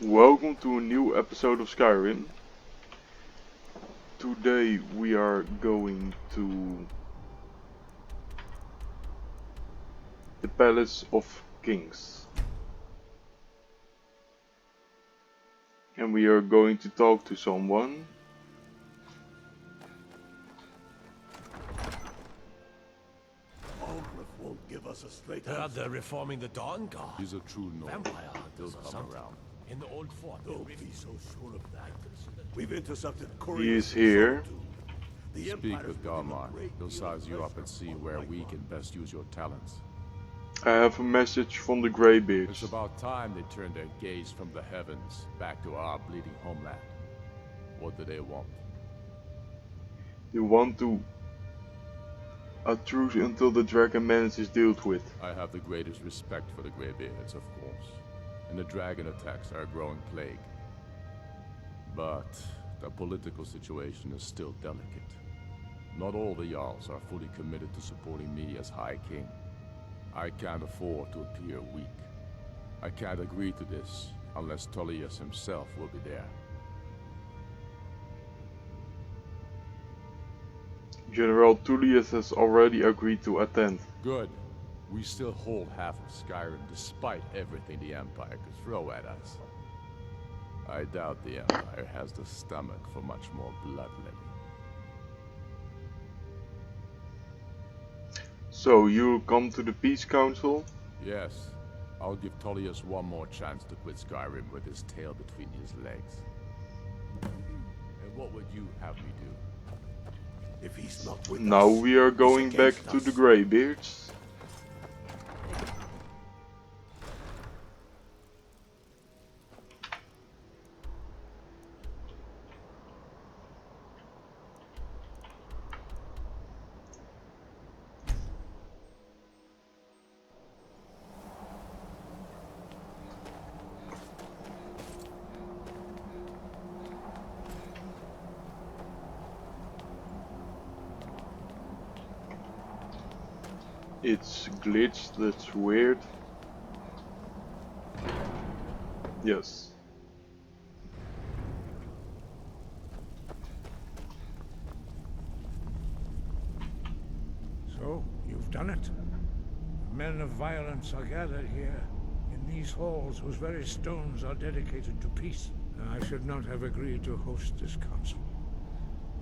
Welcome to a new episode of Skyrim. Today we are going to the Palace of Kings. And we are going to talk to someone. Won't give us a straight Heard answer. they're reforming the Dawn Guard. He's a true Nord. Vampire He'll hunters or come something. around. In the old fort. Don't be so sure of that. We've intercepted He couriers is from here. Solitude. The Speak Empire's with putting a Garmar. great He'll deal size of you up pressure and see on where we White can best use your talents. I have a message from the It's Greybeards. about time they turned their gaze from the heavens back to our bleeding homeland. What do they want? They want to a truce until the Dragon Menace is dealt with. I have the greatest respect for the Greybeards, of course. And the dragon attacks are a growing plague. But the political situation is still delicate. Not all the Jarls are fully committed to supporting me as High King. I can't afford to appear weak. I can't agree to this unless Tullius himself will be there. General Tullius has already agreed to attend. Good. We still hold half of Skyrim despite everything the Empire could throw at us. I doubt the Empire has the stomach for much more bloodletting. So you'll come to the Peace Council? Yes, I'll give Tullius one more chance to quit Skyrim with his tail between his legs. And what would you have me do? If he's not with Now us, we are he's going back against to the us. Greybeards. It's glitched, that's weird. Yes. So, you've done it. Men of violence are gathered here, in these halls whose very stones are dedicated to peace. I should not have agreed to host this council.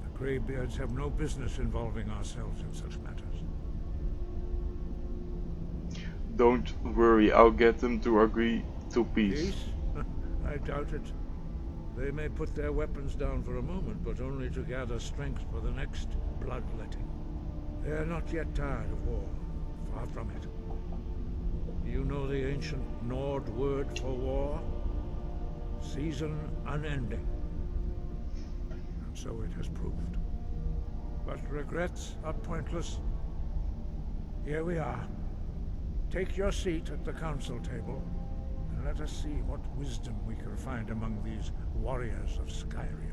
The Greybeards have no business involving ourselves in such matters. Don't worry, I'll get them to agree to peace. Peace? I doubt it. They may put their weapons down for a moment, but only to gather strength for the next bloodletting. They are not yet tired of war. Far from it. You know the ancient Nord word for war? Season unending. And so it has proved. But regrets are pointless. Here we are. Take your seat at the council table, and let us see what wisdom we can find among these warriors of Skyrim.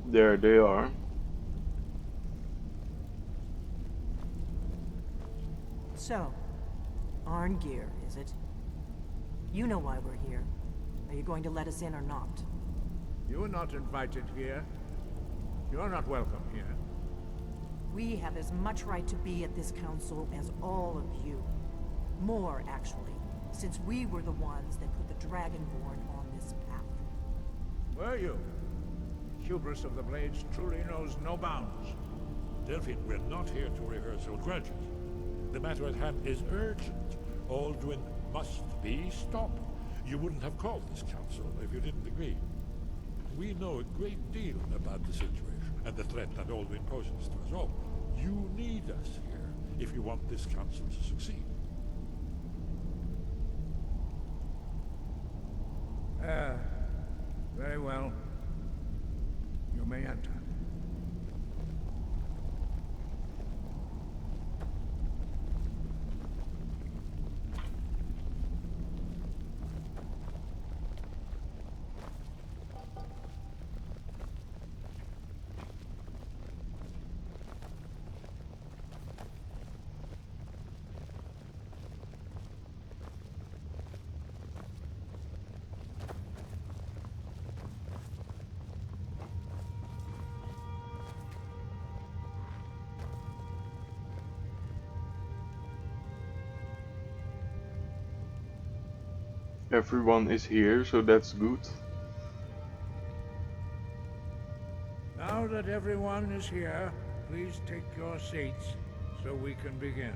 There they are. So, Arngeir, is it? You know why we're here. Are you going to let us in or not? You are not invited here. You are not welcome here. We have as much right to be at this council as all of you. More, actually, since we were the ones that put the Dragonborn on this path. Were you? Hubris of the Blades truly knows no bounds. Delphine, we're not here to rehearse old grudges. The matter at hand is urgent. Alduin must be stopped. You wouldn't have called this council if you didn't agree. We know a great deal about the situation and the threat that Alduin poses to us all. You need us here if you want this council to succeed. Very well. You may enter. Everyone is here, so that's good. Now that everyone is here, please take your seats so we can begin.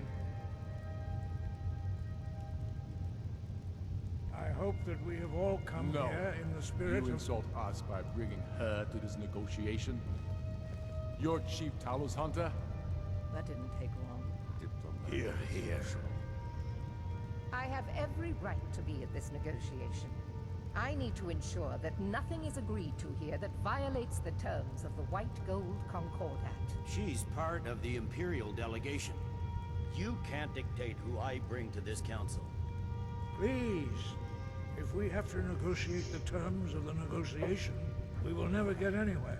I hope that we have all come No. here in the spirit You of... insult us by bringing her to this negotiation? You're Chief Talos Hunter? That didn't take long. Here, here. I have every right to be at this negotiation. I need to ensure that nothing is agreed to here that violates the terms of the White Gold Concordat. She's part of the Imperial delegation. You can't dictate who I bring to this council. Please, if we have to negotiate the terms of the negotiation, we will never get anywhere.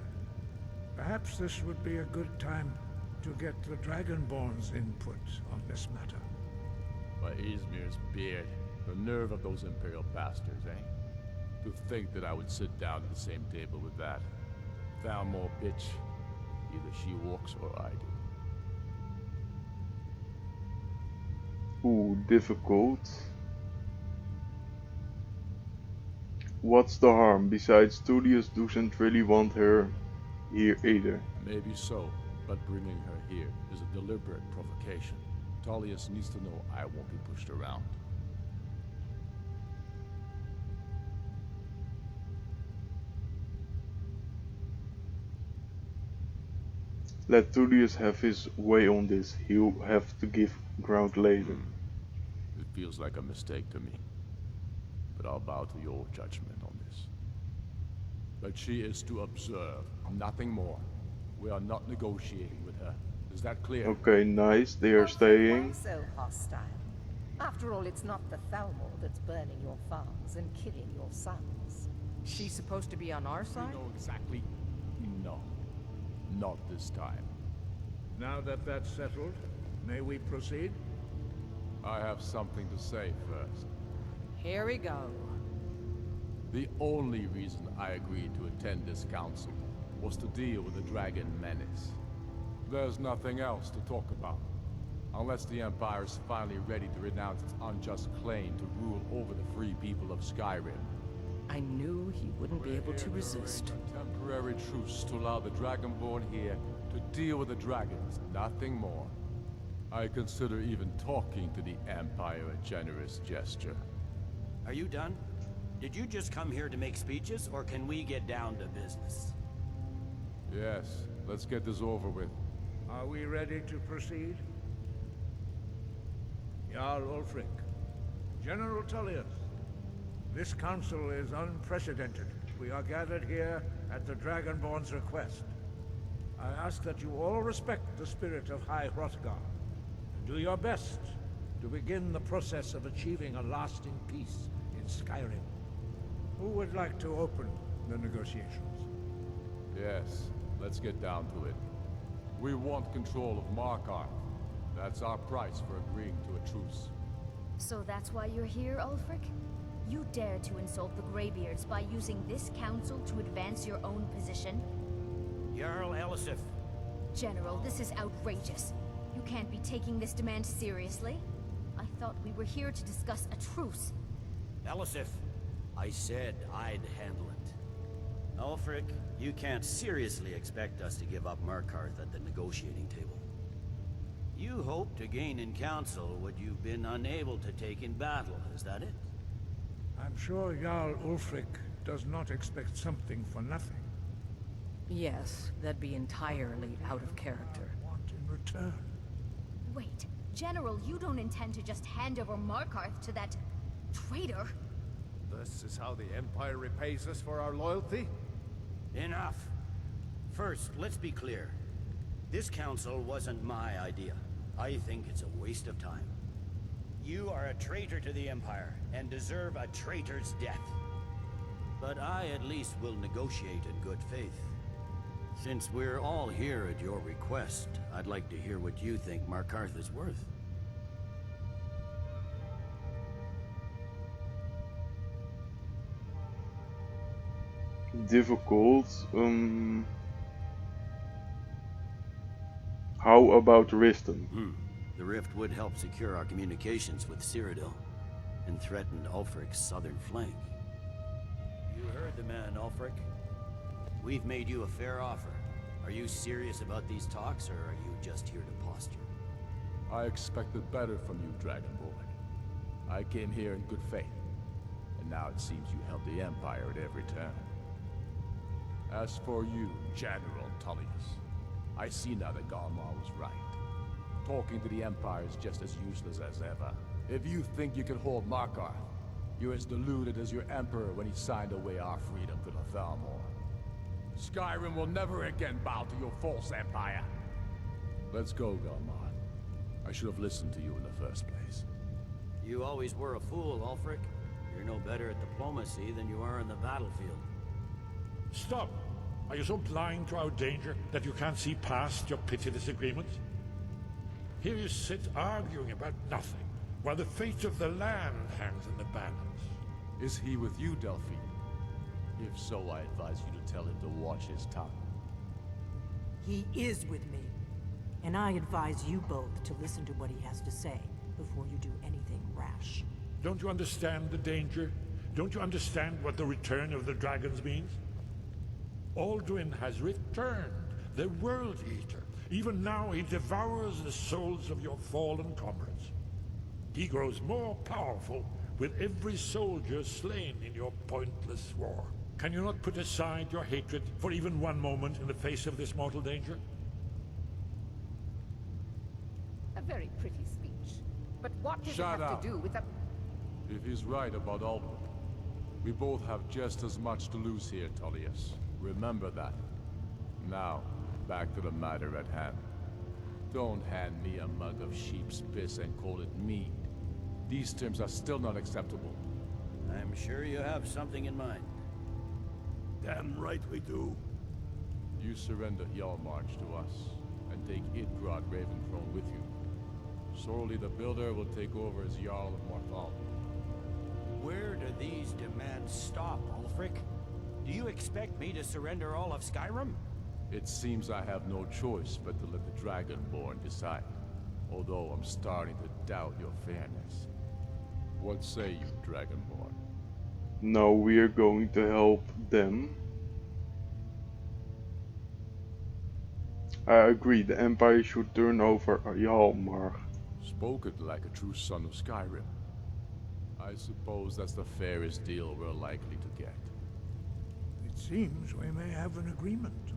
Perhaps this would be a good time to get the Dragonborn's input on this matter. By Izmir's beard. The nerve of those Imperial bastards, eh? To think that I would sit down at the same table with that. Thalmor bitch. Either she walks or I do. Ooh, difficult. What's the harm? Besides, Tullius doesn't really want her here either. Maybe so, but bringing her here is a deliberate provocation. Tullius needs to know I won't be pushed around. Let Tullius have his way on this. He'll have to give ground later. It feels like a mistake to me. But I'll bow to your judgment on this. But she is to observe, nothing more. We are not negotiating with her. Is that clear? Okay, nice. They are Why staying. so hostile? After all, it's not the Thalmor that's burning your farms and killing your sons. She's supposed to be on our You side? know exactly. No. Not this time. Now that that's settled, may we proceed? I have something to say first. Here we go. The only reason I agreed to attend this council was to deal with the Dragon Menace. There's nothing else to talk about. Unless the Empire is finally ready to renounce its unjust claim to rule over the free people of Skyrim. I knew he wouldn't be able to resist. A temporary truce to allow the Dragonborn here to deal with the dragons, nothing more. I consider even talking to the Empire a generous gesture. Are you done? Did you just come here to make speeches, or can we get down to business? Yes, let's get this over with. Are we ready to proceed? Jarl Ulfric, General Tullius, this council is unprecedented. We are gathered here at the Dragonborn's request. I ask that you all respect the spirit of High Hrothgar, and do your best to begin the process of achieving a lasting peace in Skyrim. Who would like to open the negotiations? Yes, let's get down to it. We want control of Markarth. That's our price for agreeing to a truce. So that's why you're here, Ulfric? You dare to insult the Greybeards by using this council to advance your own position? Jarl Elisif. General, this is outrageous. You can't be taking this demand seriously. I thought we were here to discuss a truce. Elisif, I said I'd handle it. Ulfric, you can't seriously expect us to give up Markarth at the negotiating table. You hope to gain in council what you've been unable to take in battle, is that it? I'm sure Jarl Ulfric does not expect something for nothing. Yes, that'd be entirely out of character. Want in return? Wait, General, you don't intend to just hand over Markarth to that traitor? This is how the Empire repays us for our loyalty? Enough. First, let's be clear. This council wasn't my idea. I think it's a waste of time. You are a traitor to the Empire, and deserve a traitor's death. But I at least will negotiate in good faith. Since we're all here at your request, I'd like to hear what you think Markarth is worth. Difficult. How about Riften? The rift would help secure our communications with Cyrodiil. and threatened Ulfric's southern flank. You heard the man, Ulfric. We've made you a fair offer. Are you serious about these talks, or are you just here to posture? I expected better from you, Dragonborn. I came here in good faith, and now it seems you help the Empire at every turn. As for you, General Tullius, I see now that Galmar was right. Talking to the Empire is just as useless as ever. If you think you can hold Markarth, you're as deluded as your Emperor when he signed away our freedom to the Thalmor. Skyrim will never again bow to your false empire. Let's go, Galmar. I should have listened to you in the first place. You always were a fool, Ulfric. You're no better at diplomacy than you are in the battlefield. Stop! Are you so blind to our danger that you can't see past your pitiless agreements? Here you sit arguing about nothing, while the fate of the land hangs in the balance. Is he with you, Delphine? If so, I advise you to tell him to watch his tongue. He is with me. And I advise you both to listen to what he has to say before you do anything rash. Don't you understand the danger? Don't you understand what the return of the dragons means? Alduin has returned, the World Eater. Even now he devours the souls of your fallen comrades. He grows more powerful with every soldier slain in your pointless war. Can you not put aside your hatred for even one moment in the face of this mortal danger? A very pretty speech. But what does Shut it have up. to do with the... If he's right about Alduin, we both have just as much to lose here, Tullius. Remember that. Now, back to the matter at hand. Don't hand me a mug of sheep's piss and call it mead. These terms are still not acceptable. I'm sure you have something in mind. Damn right we do. You surrender Jarlmarch to us, and take Idgrod Ravencrone with you. Sorely the Builder will take over as Jarl of Morthal. Where do these demands stop, Ulfric? Do you expect me to surrender all of Skyrim? It seems I have no choice but to let the Dragonborn decide. Although I'm starting to doubt your fairness. What say you, Dragonborn? No, we are going to help them. I agree, the Empire should turn over Hjalmar. Spoken like a true son of Skyrim. I suppose that's the fairest deal we're likely to get. It seems we may have an agreement.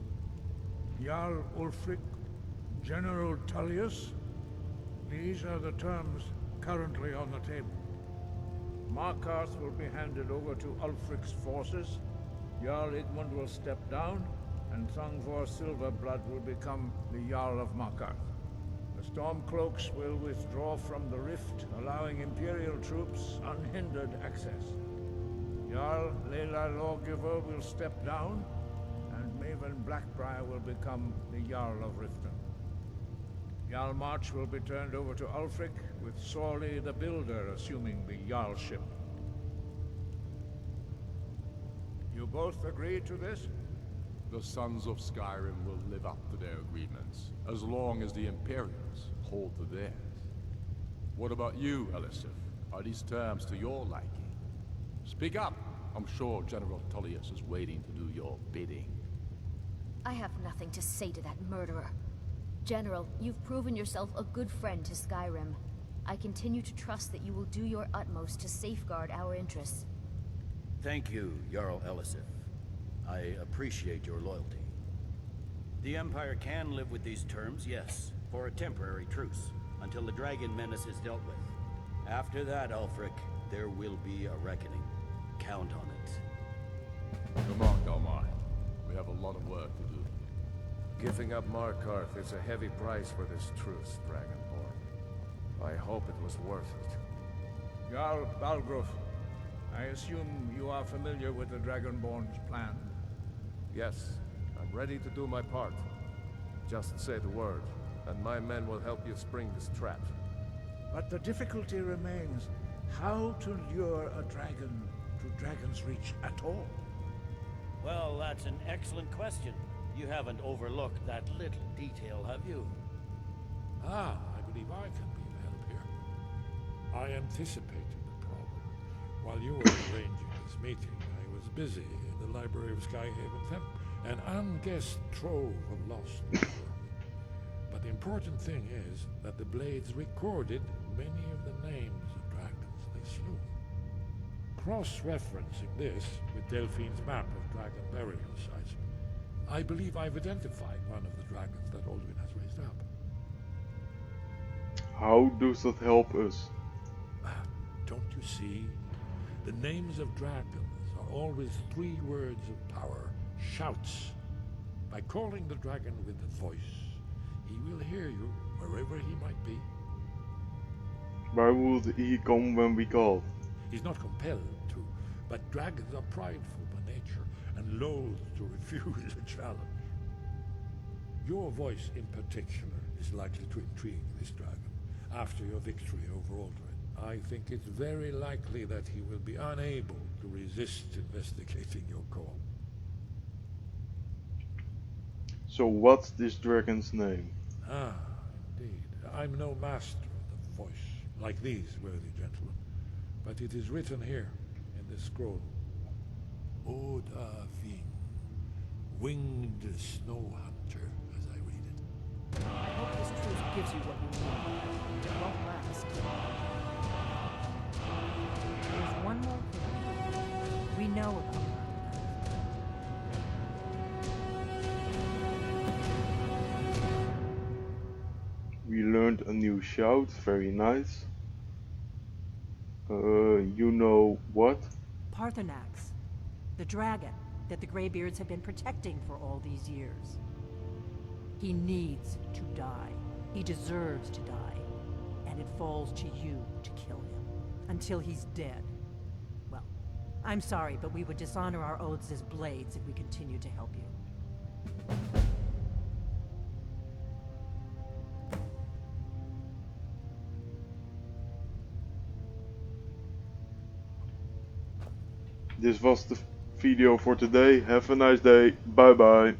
Jarl Ulfric, General Tullius, these are the terms currently on the table. Markarth will be handed over to Ulfric's forces, Jarl Igmund will step down, and Thongvor Silverblood will become the Jarl of Markarth. The Stormcloaks will withdraw from the rift, allowing Imperial troops unhindered access. Jarl Leila Lawgiver will step down, and Maven Blackbriar will become the Jarl of Riften. Jarlmarch will be turned over to Ulfric, with Sorley the Builder assuming the Jarlship. You both agree to this? The Sons of Skyrim will live up to their agreements, as long as the Imperials hold to theirs. What about you, Elisif? Are these terms to your liking? Speak up! I'm sure General Tullius is waiting to do your bidding. I have nothing to say to that murderer. General, you've proven yourself a good friend to Skyrim. I continue to trust that you will do your utmost to safeguard our interests. Thank you, Jarl Elisif. I appreciate your loyalty. The Empire can live with these terms, yes, for a temporary truce, until the dragon menace is dealt with. After that, Ulfric, there will be a reckoning. Count on it. Come on, Galmar. We have a lot of work to do. Giving up Markarth is a heavy price for this truce, Dragonborn. I hope it was worth it. Jarl Balgruuf, I assume you are familiar with the Dragonborn's plan. Yes, I'm ready to do my part. Just say the word, and my men will help you spring this trap. But the difficulty remains how to lure a dragon to Dragon's Reach at all. Well, that's an excellent question. You haven't overlooked that little detail, have you? Ah, I believe I can be of help here. I anticipated the problem. While you were arranging this meeting, I was busy in the library of Skyhaven, an unguessed trove of lost lore. But the important thing is that the Blades recorded many of the names of dragons they slew. Cross-referencing this with Delphine's map of dragon burial sites, I believe I've identified one of the dragons that Aldrin has raised up. How does that help us? Don't you see? The names of dragons are always 3 words of power, shouts. By calling the dragon with the voice, he will hear you wherever he might be. Why would he come when we call? He's not compelled to, but dragons are prideful by nature and loath to refuse a challenge. Your voice in particular is likely to intrigue this dragon after your victory over Aldrin. I think it's very likely that he will be unable to resist investigating your call. So what's this dragon's name? Ah, indeed. I'm no master of the voice, like these worthy gentlemen, but it is written here in this scroll. Oda Ving, winged snow hunter, as I read it. I hope this truth gives you what you need. It won't last. There's one more thing we know about her. We learned a new shout, very nice. You know what? Parthenax, the dragon that the Greybeards have been protecting for all these years. He needs to die. He deserves to die. And it falls to you to kill him. Until he's dead. Well, I'm sorry, but we would dishonor our oaths as Blades if we continued to help you. This was the video for today. Have a nice day. Bye bye.